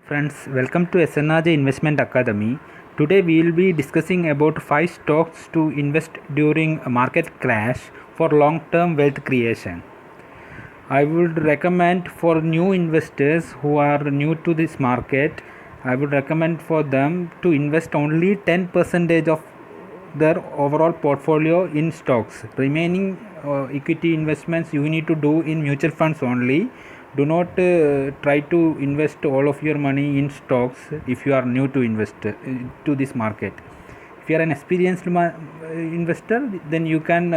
Friends, welcome to SNRJ Investment Academy. Today we will be discussing about 5 stocks to invest during a market crash for long-term wealth creation. I would recommend for new investors who are new to this market, I would recommend for them to invest only 10% of their overall portfolio in stocks. Remaining equity investments you need to do in mutual funds only. Do not try to invest all of your money in stocks if you are new to invest to this market. If you are an experienced investor, then you can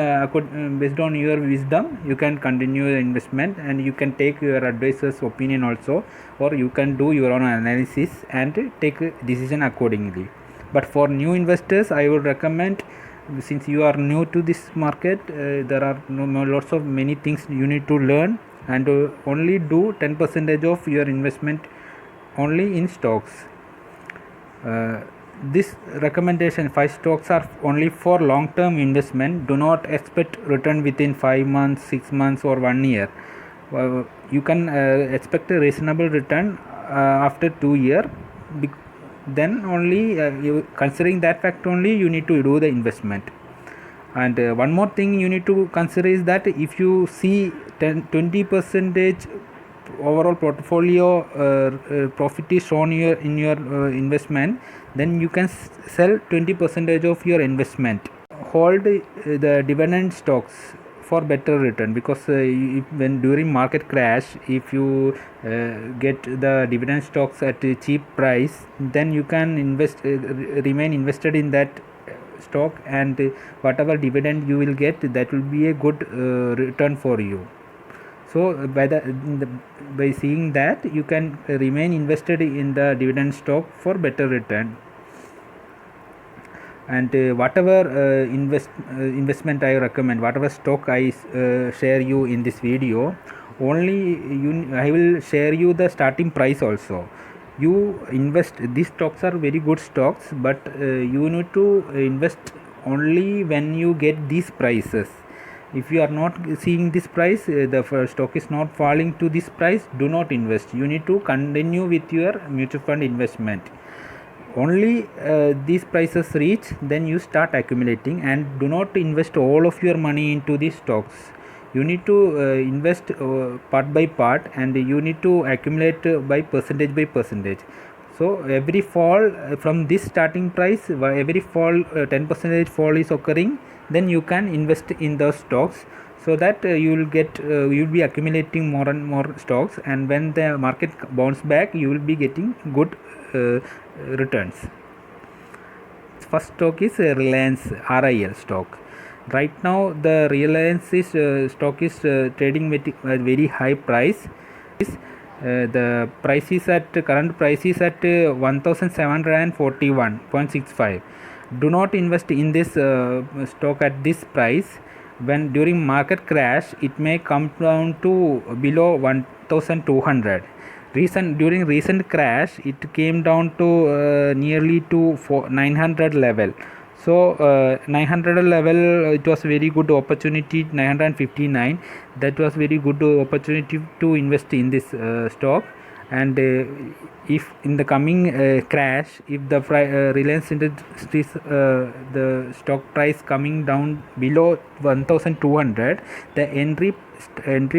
based on your wisdom you can continue the investment, and you can take your advisor's opinion also, or you can do your own analysis and take a decision accordingly. But for new investors, I would recommend, since you are new to this market, there are lots of many things you need to learn, and only do 10% of your investment only in stocks. This recommendation 5 stocks are only for long term investment. Do not expect return within 5 months, 6 months or 1 year. You can expect a reasonable return after 2 years. Then only considering that fact only you need to do the investment. And one more thing you need to consider is that if you see 20% overall portfolio profit is shown in your investment, then you can sell 20% of your investment. Hold the dividend stocks for better return, because when during market crash, if you get the dividend stocks at a cheap price, then you can remain invested in that stock, and whatever dividend you will get, that will be a good return for you. So by seeing that, you can remain invested in the dividend stock for better return. And whatever investment I recommend, whatever stock I share you in this video, only I will share you the starting price also. You invest, these stocks are very good stocks, but you need to invest only when you get these prices. If you are not seeing this price, the stock is not falling to this price, do not invest. You need to continue with your mutual fund investment. Only these prices reach, then you start accumulating, and do not invest all of your money into these stocks. You need to invest part by part, and you need to accumulate by percentage. So every fall from this starting price, every fall 10% fall is occurring, then you can invest in those stocks, so that you will be accumulating more and more stocks, and when the market bounce back, you will be getting good returns. First stock is Reliance RIL stock. Right now the Reliance stock is trading with a very high price. The price is at current price is at 1741.65. Do not invest in this stock at this price. When during market crash, it may come down to below 1200. During recent crash, it came down to nearly to 900 level. So 900 level, it was very good opportunity. 959, that was very good opportunity to invest in this stock. And if in the coming crash, if the Reliance Industries the stock price coming down below 1200, the entry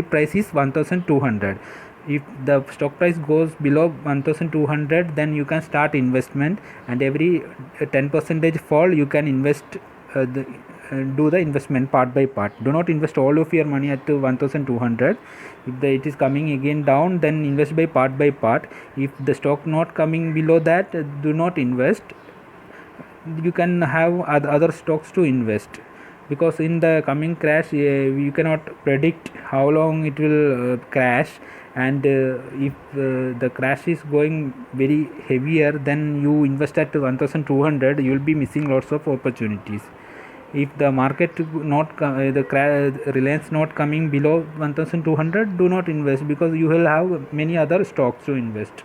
price is 1200. If the stock price goes below 1200, then you can start investment, and every 10% fall you can invest do the investment part by part. Do not invest all of your money at 1200. If it is coming again down, then invest by part. If the stock not coming below that, do not invest. You can have other stocks to invest, because in the coming crash you cannot predict how long it will crash, and if the crash is going very heavier, then you invest at 1200, you will be missing lots of opportunities. If the market Reliance not coming below 1200, do not invest, because you will have many other stocks to invest.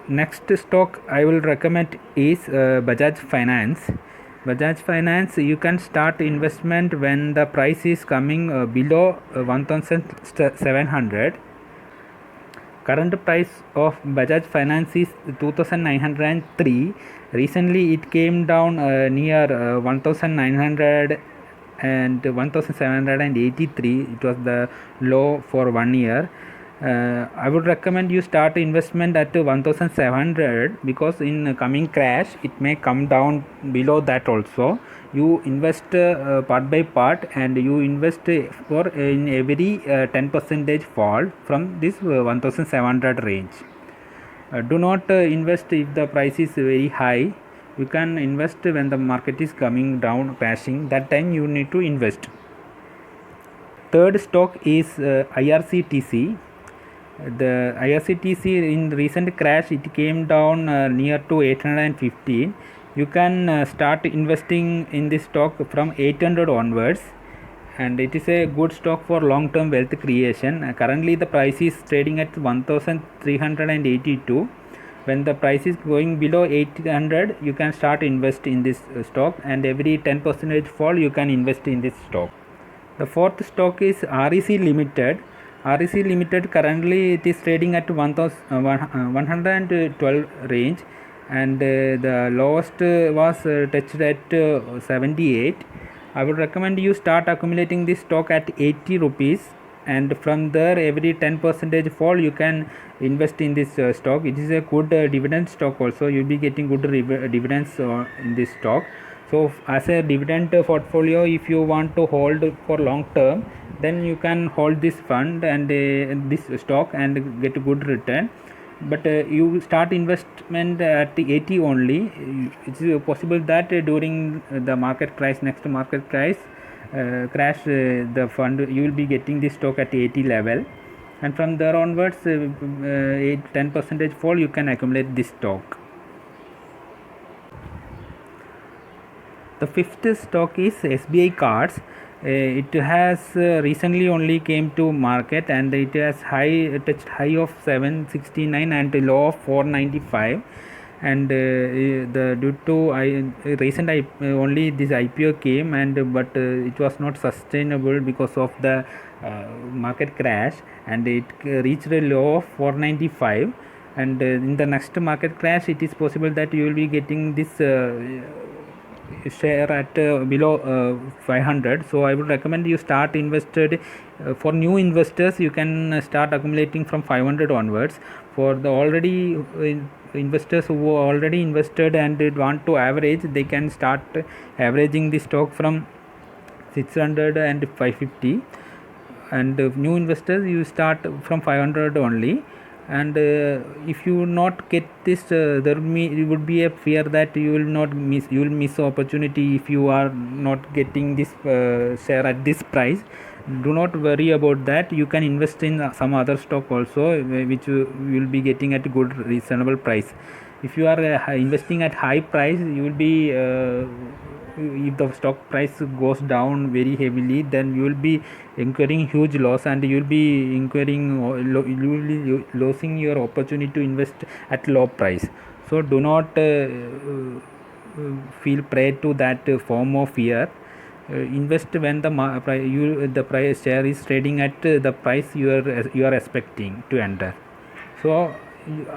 Next stock I will recommend is Bajaj Finance. Bajaj Finance, you can start investment when the price is coming below 1700. Current price of Bajaj Finance is 2903. Recently it came down near 1900 and 1783. It was the low for 1 year. I would recommend you start investment at 1700, because in coming crash it may come down below that also. You invest part by part, and you invest for in every 10% fall from this 1700 range. Do not invest if the price is very high. You can invest when the market is coming down, crashing. That time you need to invest. Third stock is IRCTC. The IRCTC in recent crash it came down near to 815. You can start investing in this stock from 800 onwards, and it is a good stock for long term wealth creation. Currently the price is trading at 1382. When the price is going below 800, you can start invest in this stock, and every 10% fall you can invest in this stock. The fourth stock is REC Limited. REC Limited currently it is trading at 112 range, and the lowest was touched at 78. I would recommend you start accumulating this stock at 80 rupees, and from there every 10% fall you can invest in this stock. It is a good dividend stock also. You will be getting good dividends in this stock. So as a dividend portfolio, if you want to hold for long term, then you can hold this fund and this stock and get a good return. But you start investment at 80 only. It is possible that during the market crash, next market crash, the fund you will be getting this stock at 80 level, and from there onwards 10% fall you can accumulate this stock. The fifth stock is SBI Cards. It has recently only came to market, and it has touched high of 769 and low of 495. And due to recent only this IPO came, and but it was not sustainable because of the market crash, and it reached a low of 495. And in the next market crash, it is possible that you will be getting this share at below 500. So I would recommend you start invested. For new investors, you can start accumulating from 500 onwards. For the already investors who already invested and want to average, they can start averaging the stock from 600 and 550. And new investors, you start from 500 only. And if you not get this, there would be a fear that you will miss opportunity if you are not getting this share at this price. Do not worry about that. You can invest in some other stock also, which you will be getting at a good reasonable price. If you are investing at high price, you will be if the stock price goes down very heavily, then you will be incurring huge loss, and you will be losing your opportunity to invest at low price. So do not feel prey to that form of fear. Invest when the price share is trading at the price you are expecting to enter. So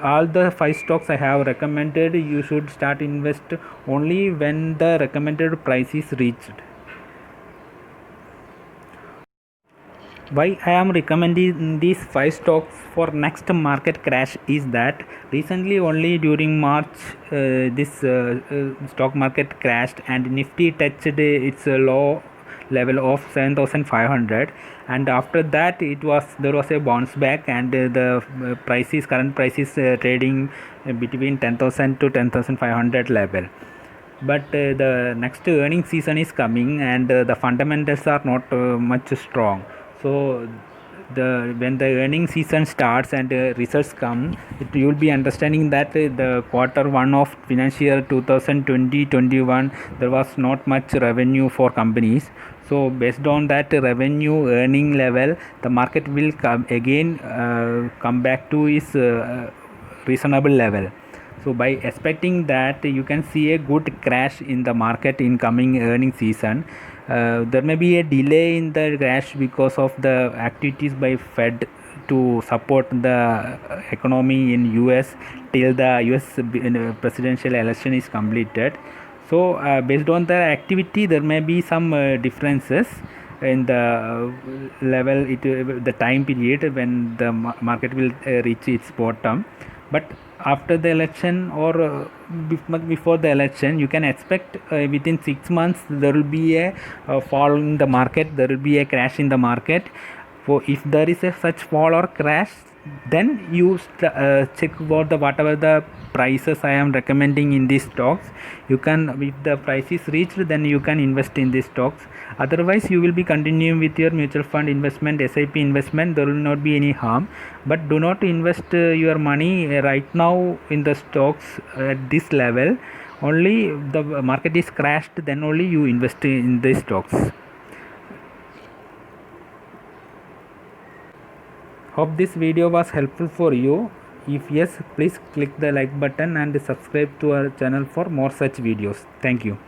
all the 5 stocks I have recommended, you should start invest only when the recommended price is reached. Why I am recommending these 5 stocks for next market crash is that recently only during March this stock market crashed, and Nifty touched its low level of 7500, and after that there was a bounce back, and the current price is trading between 10,000 to 10,500 level. But the next earning season is coming, and the fundamentals are not much strong. So when the earning season starts and results come, you will be understanding that the quarter 1 of financial year 2020-21 there was not much revenue for companies. So based on that revenue earning level, the market will come back to its reasonable level. So by expecting that, you can see a good crash in the market in coming earning season. There may be a delay in the crash because of the activities by Fed to support the economy in US till the US presidential election is completed. So based on the activity, there may be some differences in the level, the time period when the market will reach its bottom. But after the election or before the election, you can expect within 6 months there will be a fall in the market, there will be a crash in the market. So if there is a such fall or crash, then you check about the whatever the prices I am recommending in these stocks. You can, if the price is reached, then you can invest in these stocks. Otherwise you will be continuing with your mutual fund investment, SIP investment. There will not be any harm, but do not invest your money right now in the stocks at this level. Only the market is crashed, then only you invest in the stocks. Hope this video was helpful for you. If yes, please click the like button and subscribe to our channel for more such videos. Thank you.